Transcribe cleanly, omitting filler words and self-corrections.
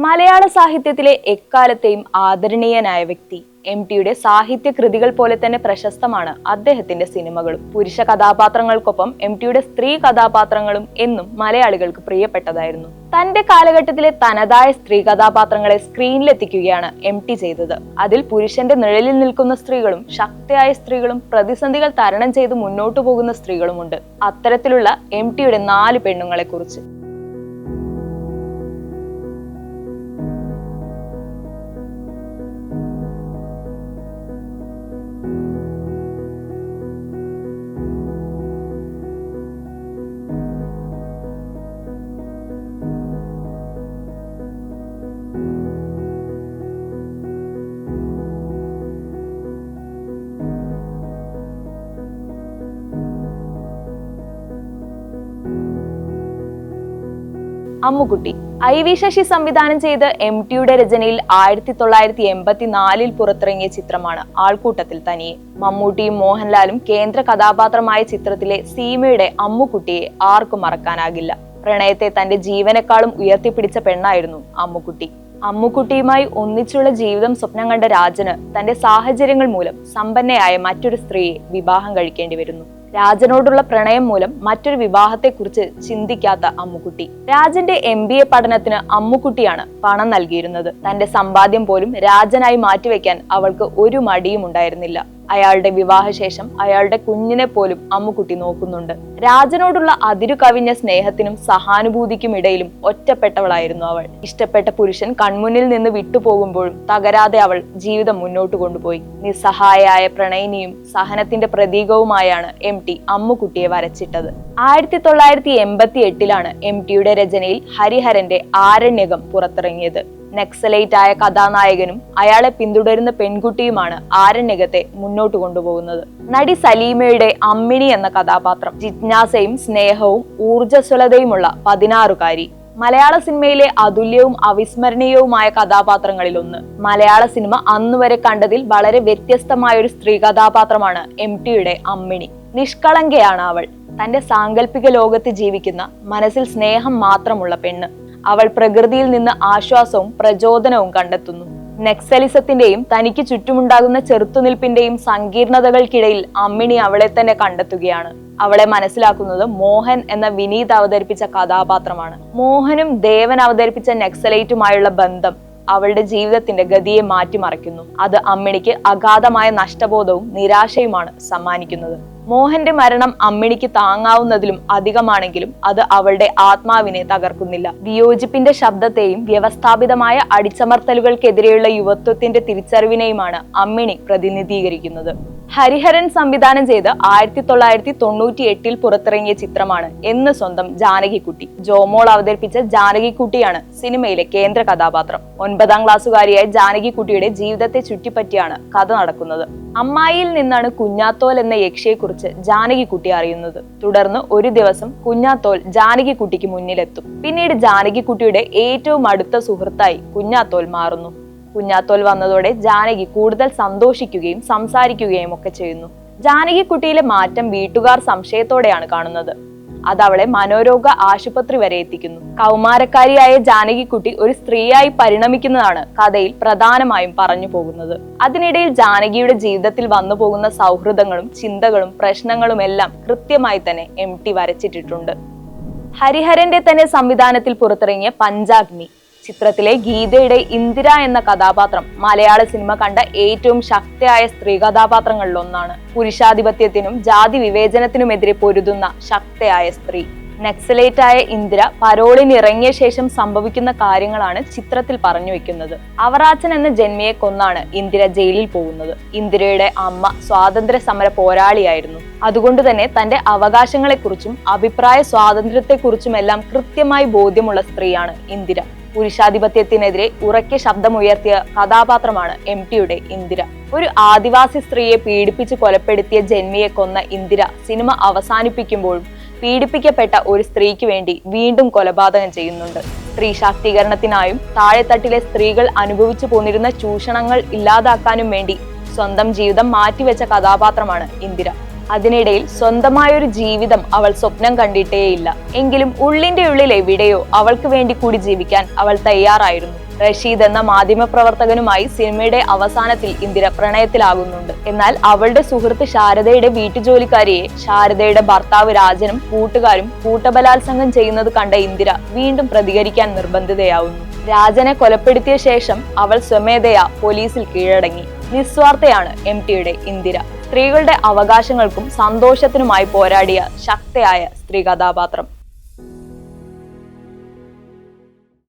മലയാള സാഹിത്യത്തിലെ എക്കാലത്തെയും ആദരണീയനായ വ്യക്തി. എം.ടിയുടെ സാഹിത്യ കൃതികൾ പോലെ തന്നെ പ്രശസ്തമാണ് അദ്ദേഹത്തിന്റെ സിനിമകളും. പുരുഷ കഥാപാത്രങ്ങൾക്കൊപ്പം എം.ടിയുടെ സ്ത്രീ കഥാപാത്രങ്ങളും എന്നും മലയാളികൾക്ക് പ്രിയപ്പെട്ടതായിരുന്നു. തന്റെ കാലഘട്ടത്തിലെ തനതായ സ്ത്രീ കഥാപാത്രങ്ങളെ സ്ക്രീനിലെത്തിക്കുകയാണ് എം.ടി ചെയ്തത്. അതിൽ പുരുഷന്റെ നിഴലിൽ നിൽക്കുന്ന സ്ത്രീകളും ശക്തിയായ സ്ത്രീകളും പ്രതിസന്ധികൾ തരണം ചെയ്ത് മുന്നോട്ടു പോകുന്ന സ്ത്രീകളുമുണ്ട്. അത്തരത്തിലുള്ള എം.ടിയുടെ 4 പെണ്ണുങ്ങളെ കുറിച്ച്. അമ്മുക്കുട്ടി. ഐ.വി. ശശി സംവിധാനം ചെയ്ത് എം.ടിയുടെ രചനയിൽ 1984 പുറത്തിറങ്ങിയ ചിത്രമാണ് ആൾക്കൂട്ടത്തിൽ തനിയെ. മമ്മൂട്ടിയും മോഹൻലാലും കേന്ദ്ര കഥാപാത്രമായ ചിത്രത്തിലെ സീമയുടെ അമ്മുക്കുട്ടിയെ ആർക്കും മറക്കാനാകില്ല. പ്രണയത്തെ തന്റെ ജീവനേക്കാളും ഉയർത്തിപ്പിടിച്ച പെണ്ണായിരുന്നു അമ്മുക്കുട്ടി. അമ്മുക്കുട്ടിയുമായി ഒന്നിച്ചുള്ള ജീവിതം സ്വപ്നം കണ്ട രാജന് തന്റെ സാഹചര്യങ്ങൾ മൂലം സമ്പന്നയായ മറ്റൊരു സ്ത്രീയെ വിവാഹം കഴിക്കേണ്ടി വരുന്നു. രാജനോടുള്ള പ്രണയം മൂലം മറ്റൊരു വിവാഹത്തെക്കുറിച്ച് ചിന്തിക്കാത്ത അമ്മുക്കുട്ടി. രാജന്റെ MBA പഠനത്തിന് അമ്മുക്കുട്ടിയാണ് പണം നൽകിയിരുന്നത്. തന്റെ സമ്പാദ്യം പോലും രാജനായി മാറ്റിവെക്കാൻ അവൾക്ക് ഒരു മടിയും ഉണ്ടായിരുന്നില്ല. അയാളുടെ വിവാഹശേഷം അയാളുടെ കുഞ്ഞിനെ പോലും അമ്മുക്കുട്ടി നോക്കുന്നുണ്ട്. രാജനോടുള്ള അതിരു കവിഞ്ഞ സ്നേഹത്തിനും സഹാനുഭൂതിക്കും ഇടയിലും ഒറ്റപ്പെട്ടവളായിരുന്നു അവൾ. ഇഷ്ടപ്പെട്ട പുരുഷൻ കൺമുന്നിൽ നിന്ന് വിട്ടുപോകുമ്പോഴും തകരാതെ അവൾ ജീവിതം മുന്നോട്ട് കൊണ്ടുപോയി. നിസ്സഹായയായ പ്രണയിനിയും സഹനത്തിന്റെ പ്രതീകവുമായാണ് എം.ടി അമ്മുക്കുട്ടിയെ വരച്ചിട്ടത്. 1988 എം.ടിയുടെ രചനയിൽ ഹരിഹരന്റെ ആരണ്യകം പുറത്തിറങ്ങിയത്. നക്സലൈറ്റ് ആയ കഥാനായകനും അയാളെ പിന്തുടരുന്ന പെൺകുട്ടിയുമാണ് ആരണ്യകത്തെ മുന്നോട്ട് കൊണ്ടുപോകുന്നത്. നടി സലീമയുടെ അമ്മിണി എന്ന കഥാപാത്രം ജിജ്ഞാസയും സ്നേഹവും ഊർജ്ജസ്വലതയുമുള്ള 16കാരി. മലയാള സിനിമയിലെ അതുല്യവും അവിസ്മരണീയവുമായ കഥാപാത്രങ്ങളിൽ ഒന്ന്. മലയാള സിനിമ അന്നുവരെ കണ്ടതിൽ വളരെ വ്യത്യസ്തമായ ഒരു സ്ത്രീ കഥാപാത്രമാണ് എം.ടിയുടെ അമ്മിണി. നിഷ്കളങ്കയാണ് അവൾ. തന്റെ സാങ്കല്പിക ലോകത്ത് ജീവിക്കുന്ന, മനസ്സിൽ സ്നേഹം മാത്രമുള്ള പെണ്ണ്. അവൾ പ്രകൃതിയിൽ നിന്ന് ആശ്വാസവും പ്രചോദനവും കണ്ടെത്തുന്നു. നക്സലിസത്തിന്റെയും തനിക്ക് ചുറ്റുമുണ്ടാകുന്ന ചെറുത്തുനിൽപ്പിന്റെയും സങ്കീർണതകൾക്കിടയിൽ അമ്മിണി അവളെ തന്നെ കണ്ടെത്തുകയാണ്. അവളെ മനസ്സിലാക്കുന്നത് മോഹൻ എന്ന വിനീത് അവതരിപ്പിച്ച കഥാപാത്രമാണ്. മോഹനും ദേവൻ അവതരിപ്പിച്ച നക്സലൈറ്റുമായുള്ള ബന്ധം അവളുടെ ജീവിതത്തിന്റെ ഗതിയെ മാറ്റിമറിക്കുന്നു. അത് അമ്മിണിക്ക് അഗാധമായ നഷ്ടബോധവും നിരാശയുമാണ് സമ്മാനിക്കുന്നത്. മോഹന്റെ മരണം അമ്മിണിക്ക് താങ്ങാവുന്നതിലും അധികമാണെങ്കിലും അത് അവളുടെ ആത്മാവിനെ തകർക്കുന്നില്ല. വിയോജിപ്പിന്റെ ശബ്ദത്തെയും വ്യവസ്ഥാപിതമായ അടിച്ചമർത്തലുകൾക്കെതിരെയുള്ള യുവത്വത്തിന്റെ തിരിച്ചറിവിനെയുമാണ് അമ്മിണി പ്രതിനിധീകരിക്കുന്നത്. ഹരിഹരൻ സംവിധാനം ചെയ്ത് 1998 പുറത്തിറങ്ങിയ ചിത്രമാണ് എന്ന് സ്വന്തം ജാനകിക്കുട്ടി. ജോമോൾ അവതരിപ്പിച്ച ജാനകിക്കുട്ടിയാണ് സിനിമയിലെ കേന്ദ്ര കഥാപാത്രം. 9ാം ക്ലാസ്സുകാരിയായ ജാനകിക്കുട്ടിയുടെ ജീവിതത്തെ ചുറ്റിപ്പറ്റിയാണ് കഥ നടക്കുന്നത്. അമ്മായിയിൽ നിന്നാണ് കുഞ്ഞാത്തോൽ എന്ന യക്ഷിയെക്കുറിച്ച് ജാനകിക്കുട്ടി അറിയുന്നത്. തുടർന്ന് ഒരു ദിവസം കുഞ്ഞാത്തോൽ ജാനകിക്കുട്ടിക്ക് മുന്നിലെത്തും. പിന്നീട് ജാനകിക്കുട്ടിയുടെ ഏറ്റവും അടുത്ത സുഹൃത്തായി കുഞ്ഞാത്തോൽ മാറുന്നു. കുഞ്ഞാത്തോൽ വന്നതോടെ ജാനകി കൂടുതൽ സന്തോഷിക്കുകയും സംസാരിക്കുകയും ഒക്കെ ചെയ്യുന്നു. ജാനകിക്കുട്ടിയിലെ മാറ്റം വീട്ടുകാർ സംശയത്തോടെയാണ് കാണുന്നത്. അത് അവളെ മനോരോഗ ആശുപത്രി വരെ എത്തിക്കുന്നു. കൗമാരക്കാരിയായ ജാനകിക്കുട്ടി ഒരു സ്ത്രീയായി പരിണമിക്കുന്നതാണ് കഥയിൽ പ്രധാനമായും പറഞ്ഞു പോകുന്നത്. അതിനിടയിൽ ജാനകിയുടെ ജീവിതത്തിൽ വന്നു പോകുന്ന സൗഹൃദങ്ങളും ചിന്തകളും പ്രശ്നങ്ങളും എല്ലാം കൃത്യമായി തന്നെ എം.ടി വരച്ചിട്ടിട്ടുണ്ട്. ഹരിഹരന്റെ തന്നെ സംവിധാനത്തിൽ പുറത്തിറങ്ങിയ പഞ്ചാഗ്നി ചിത്രത്തിലെ ഗീതയുടെ ഇന്ദിര എന്ന കഥാപാത്രം മലയാള സിനിമ കണ്ട ഏറ്റവും ശക്തിയായ സ്ത്രീ കഥാപാത്രങ്ങളിൽ ഒന്നാണ്. പുരുഷാധിപത്യത്തിനും ജാതി വിവേചനത്തിനുമെതിരെ പൊരുതുന്ന ശക്തിയായ സ്ത്രീ. നക്സലേറ്റായ ഇന്ദിര പരോളിനിറങ്ങിയ ശേഷം സംഭവിക്കുന്ന കാര്യങ്ങളാണ് ചിത്രത്തിൽ പറഞ്ഞു വെക്കുന്നത്. അവറാച്ചൻ എന്ന ജന്മിയെ കൊന്നാണ് ഇന്ദിര ജയിലിൽ പോകുന്നത്. ഇന്ദിരയുടെ അമ്മ സ്വാതന്ത്ര്യ സമര പോരാളിയായിരുന്നു. അതുകൊണ്ട് തന്നെ തന്റെ അവകാശങ്ങളെക്കുറിച്ചും അഭിപ്രായ സ്വാതന്ത്ര്യത്തെക്കുറിച്ചുമെല്ലാം കൃത്യമായി ബോധ്യമുള്ള സ്ത്രീയാണ് ഇന്ദിര. പുരുഷാധിപത്യത്തിനെതിരെ ഉറക്കെ ശബ്ദമുയർത്തിയ കഥാപാത്രമാണ് എം.ടിയുടെ ഇന്ദിര. ഒരു ആദിവാസി സ്ത്രീയെ പീഡിപ്പിച്ച് കൊലപ്പെടുത്തിയ ജന്മിയെ കൊന്ന ഇന്ദിര സിനിമ അവസാനിപ്പിക്കുമ്പോഴും പീഡിപ്പിക്കപ്പെട്ട ഒരു സ്ത്രീക്ക് വേണ്ടി വീണ്ടും കൊലപാതകം ചെയ്യുന്നുണ്ട്. സ്ത്രീ ശാക്തീകരണത്തിനായും താഴെത്തട്ടിലെ സ്ത്രീകൾ അനുഭവിച്ചു പോന്നിരുന്ന ചൂഷണങ്ങൾ ഇല്ലാതാക്കാനും വേണ്ടി സ്വന്തം ജീവിതം മാറ്റിവെച്ച കഥാപാത്രമാണ് ഇന്ദിര. അതിനിടയിൽ സ്വന്തമായൊരു ജീവിതം അവൾ സ്വപ്നം കണ്ടിട്ടേയില്ല. എങ്കിലും ഉള്ളിന്റെ ഉള്ളിൽ എവിടെയോ അവൾക്ക് വേണ്ടി കൂടി ജീവിക്കാൻ അവൾ തയ്യാറായിരുന്നു. റഷീദ് എന്ന മാധ്യമപ്രവർത്തകനുമായി സിനിമയുടെ അവസാനത്തിൽ ഇന്ദിര പ്രണയത്തിലാകുന്നുണ്ട്. എന്നാൽ അവളുടെ സുഹൃത്ത് ശാരദയുടെ വീട്ടുജോലിക്കാരിയെ ശാരദയുടെ ഭർത്താവ് രാജനും കൂട്ടുകാരും കൂട്ടബലാത്സംഗം ചെയ്യുന്നത് കണ്ട ഇന്ദിര വീണ്ടും പ്രതികരിക്കാൻ നിർബന്ധിതയാവുന്നു. രാജനെ കൊലപ്പെടുത്തിയ ശേഷം അവൾ സ്വമേധയാ പോലീസിൽ കീഴടങ്ങി. നിസ്വാർത്ഥയാണ് MTയുടെ ഇന്ദിര. സ്ത്രീകളുടെ അവകാശങ്ങൾക്കും സന്തോഷത്തിനുമായി പോരാടിയ ശക്തയായ സ്ത്രീ കഥാപാത്രം.